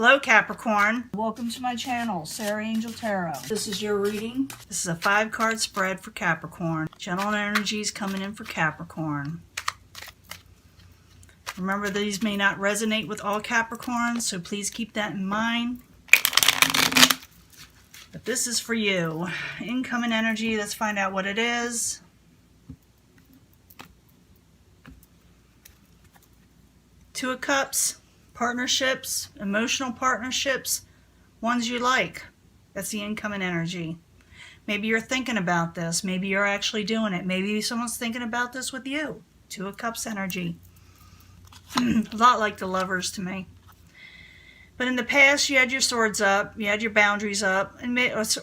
Hello Capricorn. Welcome to my channel, Sarah Angel Tarot. This is your reading. This is a 5-card spread for Capricorn. Gentle energies coming in for Capricorn. Remember, these may not resonate with all Capricorns, so please keep that in mind. But this is for you. Incoming energy, let's find out what it is. Two of Cups. Partnerships, emotional partnerships, ones you like. That's the incoming energy. Maybe you're thinking about this. Maybe you're actually doing it. Maybe someone's thinking about this with you. Two of Cups energy. A lot like the Lovers to me. But in the past, you had your swords up. You had your boundaries up.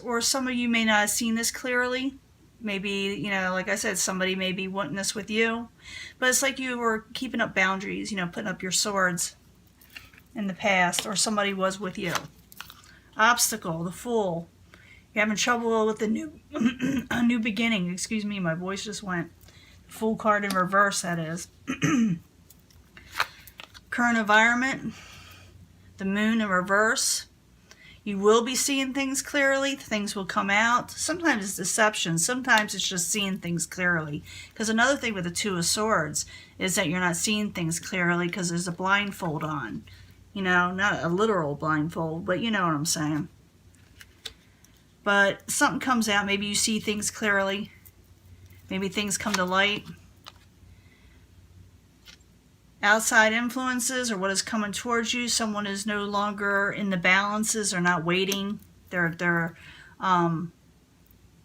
Or some of you may not have seen this clearly. Maybe, like I said, somebody may be wanting this with you. But it's like you were keeping up boundaries, putting up your swords in the past, or somebody was with you. Obstacle, the Fool. You're having trouble with a new beginning. Excuse me, my voice just went. The Fool card in reverse, that is. Current environment. The Moon in reverse. You will be seeing things clearly. Things will come out. Sometimes it's deception. Sometimes it's just seeing things clearly. Because another thing with the Two of Swords is that you're not seeing things clearly because there's a blindfold on. Not a literal blindfold, but you know what I'm saying. But something comes out. Maybe you see things clearly. Maybe things come to light. Outside influences or what is coming towards you. Someone is no longer in the balances or not waiting. They're no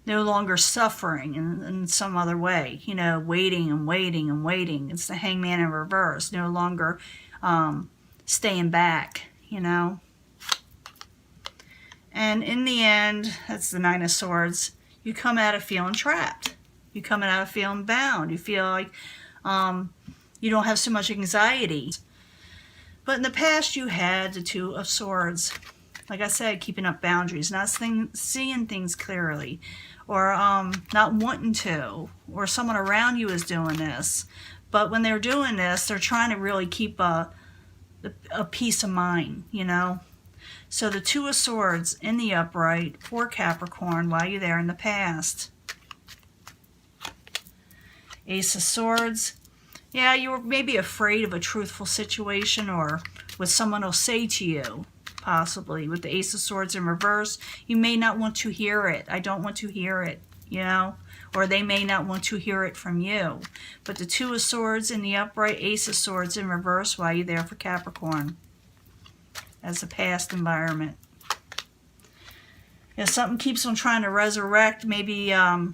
longer suffering in some other way. Waiting and waiting and waiting. It's the Hangman in reverse. No longer staying back, And in the end, that's the Nine of Swords, you come out of feeling trapped. You come out of feeling bound. You feel like you don't have so much anxiety. But in the past, you had the Two of Swords. Like I said, keeping up boundaries, not seeing things clearly, or not wanting to, or someone around you is doing this. But when they're doing this, they're trying to really keep a peace of mind, So the Two of Swords in the upright for Capricorn while you're there in the past. Ace of Swords. Yeah, you were maybe afraid of a truthful situation or what someone will say to you, possibly. With the Ace of Swords in reverse, you may not want to hear it. I don't want to hear it, Or they may not want to hear it from you. But the Two of Swords in the upright, Ace of Swords in reverse while you're there for Capricorn. As a past environment. If something keeps on trying to resurrect, maybe you're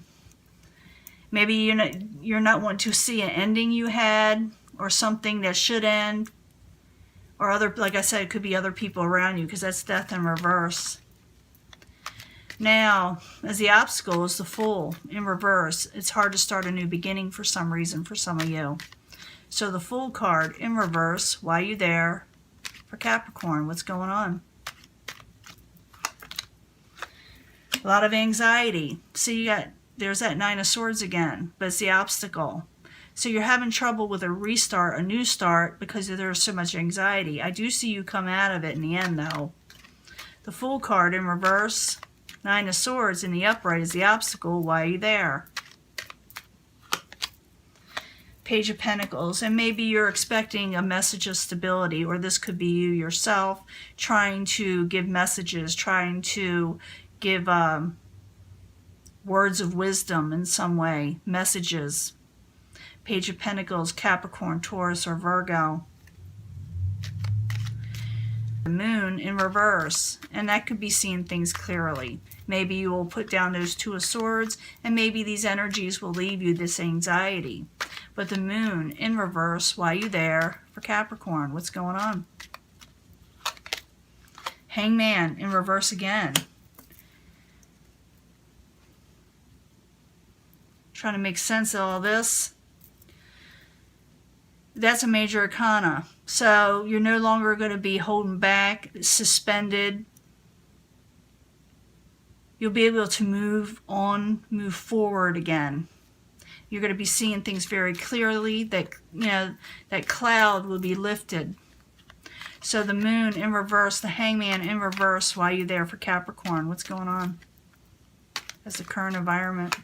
not wanting to see an ending you had, or something that should end. Or like I said, it could be other people around you, because that's Death in reverse. Now, as the obstacle is the Fool in reverse. It's hard to start a new beginning for some reason for some of you. So the Fool card in reverse, while you're there for Capricorn, what's going on? A lot of anxiety. See, there's that Nine of Swords again, but it's the obstacle. So you're having trouble with a restart, a new start, because there's so much anxiety. I do see you come out of it in the end, though. The Fool card in reverse. Nine of Swords in the upright is the obstacle while you're there. Page of Pentacles. And maybe you're expecting a message of stability, or this could be you yourself trying to give messages, trying to give words of wisdom in some way, messages. Page of Pentacles, Capricorn, Taurus, or Virgo. The Moon in reverse, and that could be seeing things clearly. Maybe you will put down those Two of Swords, and maybe these energies will leave you this anxiety. But the Moon in reverse while you're there for Capricorn, what's going on? Hangman in reverse again. Trying to make sense of all this. That's a major arcana. So you're no longer going to be holding back, suspended. You'll be able to move on, move forward again. You're going to be seeing things very clearly. That, that cloud will be lifted. So the moon in reverse, the hangman in reverse. Why are you there for Capricorn? What's going on? That's the current environment.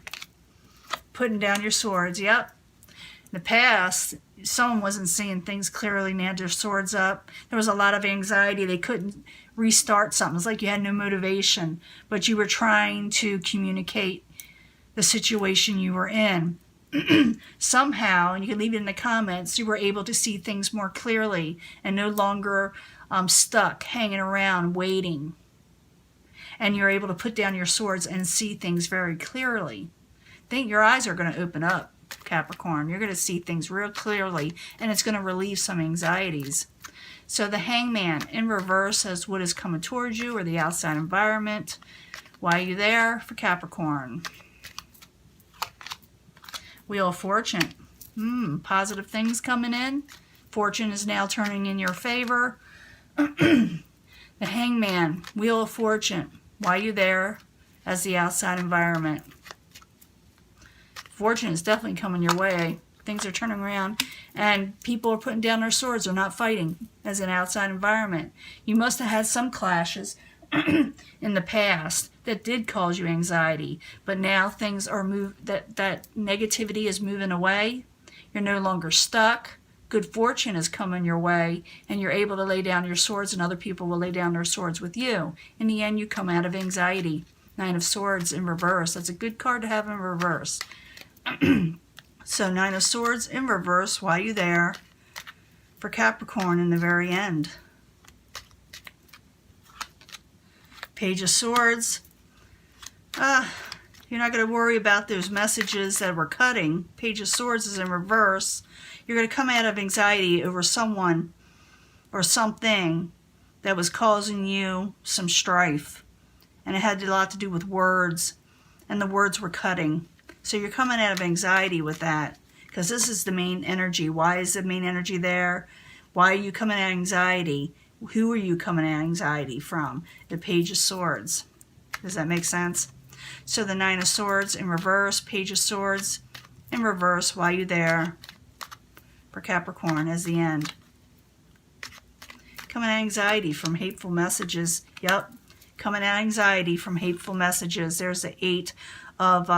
Putting down your swords. Yep. In the past, someone wasn't seeing things clearly. They had their swords up. There was a lot of anxiety. They couldn't restart something. It's like you had no motivation, but you were trying to communicate the situation you were in. Somehow, and you can leave it in the comments, you were able to see things more clearly and no longer stuck, hanging around, waiting. And you're able to put down your swords and see things very clearly. Think your eyes are going to open up, Capricorn. You're going to see things real clearly, and it's going to relieve some anxieties. So the hangman in reverse says what is coming towards you or the outside environment. Why are you there for Capricorn? Wheel of Fortune. Positive things coming in. Fortune is now turning in your favor. The hangman, Wheel of Fortune. Why are you there as the outside environment? Fortune is definitely coming your way. Things are turning around, and people are putting down their swords. They're not fighting as an outside environment. You must have had some clashes in the past that did cause you anxiety, but now things are that negativity is moving away. You're no longer stuck. Good fortune is coming your way, and you're able to lay down your swords, and other people will lay down their swords with you. In the end, you come out of anxiety. Nine of Swords in reverse. That's a good card to have in reverse. So Nine of Swords in reverse. Why are you there for Capricorn in the very end? Page of Swords. You're not going to worry about those messages that were cutting. Page of Swords is in reverse. You're going to come out of anxiety over someone or something that was causing you some strife. And it had a lot to do with words. And the words were cutting. So you're coming out of anxiety with that. Because this is the main energy. Why is the main energy there? Why are you coming out of anxiety? Who are you coming out of anxiety from? The Page of Swords. Does that make sense? So the Nine of Swords in reverse, Page of Swords in reverse. Why are you there for Capricorn as the end? Coming out of anxiety from hateful messages. Yep. Coming out of anxiety from hateful messages. There's the Eight of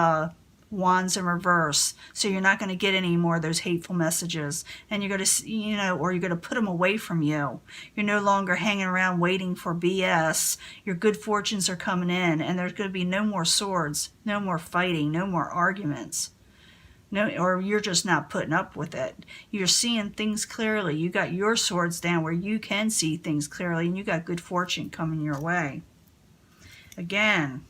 Wands in reverse. So you're not going to get any more of those hateful messages, and you're going to, or you're going to put them away from you. You're no longer hanging around waiting for BS. Your good fortunes are coming in, and there's going to be no more swords, no more fighting, no more arguments. No, or you're just not putting up with it. You're seeing things clearly. You got your swords down where you can see things clearly, and you got good fortune coming your way. Again,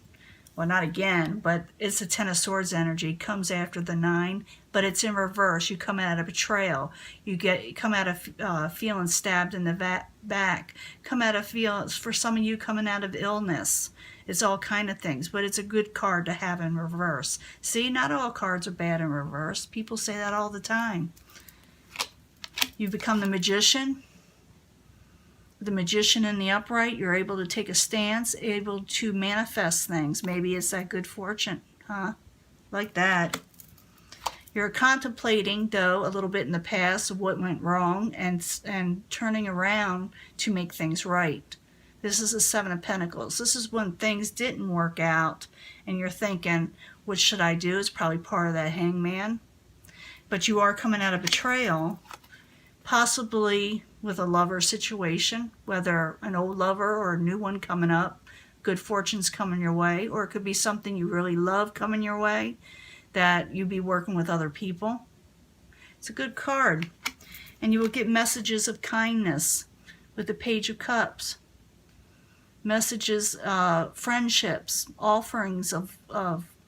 well, not again, but it's the Ten of Swords energy. Comes after the Nine, but it's in reverse. You come out of betrayal. You come out of feeling stabbed in the back. Come out of for some of you, coming out of illness. It's all kind of things, but it's a good card to have in reverse. See, not all cards are bad in reverse. People say that all the time. You become the Magician. The Magician in the upright, you're able to take a stance, able to manifest things. Maybe it's that good fortune, huh? Like that. You're contemplating, though, a little bit in the past of what went wrong and turning around to make things right. This is the Seven of Pentacles. This is when things didn't work out and you're thinking, what should I do? It's probably part of that hangman. But you are coming out of betrayal, possibly with a lover situation, whether an old lover or a new one coming up. Good fortune's coming your way, or it could be something you really love coming your way, that you be working with other people. It's a good card. And you will get messages of kindness with the Page of Cups. Messages, friendships, offerings of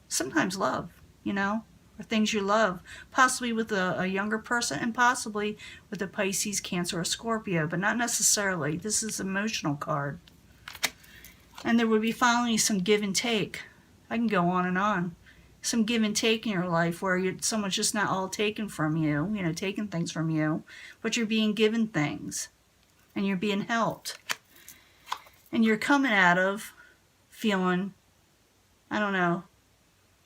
sometimes love, or things you love, possibly with a younger person and possibly with a Pisces, Cancer, or Scorpio, but not necessarily. This is an emotional card. And there would be finally some give and take. I can go on and on. Some give and take in your life where someone's just not all taken from you, taking things from you, but you're being given things and you're being helped. And you're coming out of feeling, I don't know,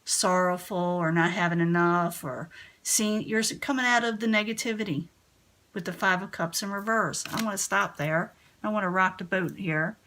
sorrowful or not having enough, or you're coming out of the negativity with the Five of Cups in reverse. I want to stop there. I don't want to rock the boat here.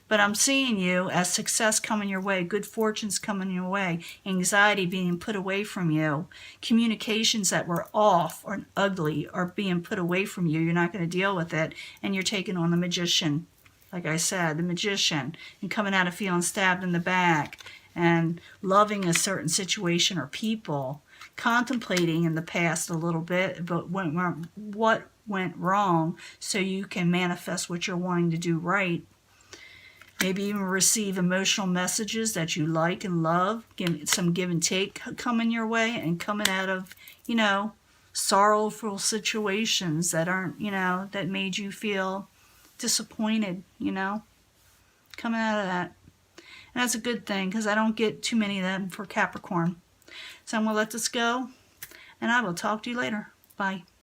But I'm seeing you as success coming your way, good fortunes coming your way, anxiety being put away from you, communications that were off or ugly are being put away from you. You're not going to deal with it, and you're taking on the Magician. Like I said, the Magician, and coming out of feeling stabbed in the back, and loving a certain situation or people, contemplating in the past a little bit, but what went wrong so you can manifest what you're wanting to do right. Maybe even receive emotional messages that you like and love. Some give and take coming your way, and coming out of, sorrowful situations that aren't, that made you feel disappointed, coming out of that. And that's a good thing, because I don't get too many of them for Capricorn. So I'm going to let this go, and I will talk to you later. Bye.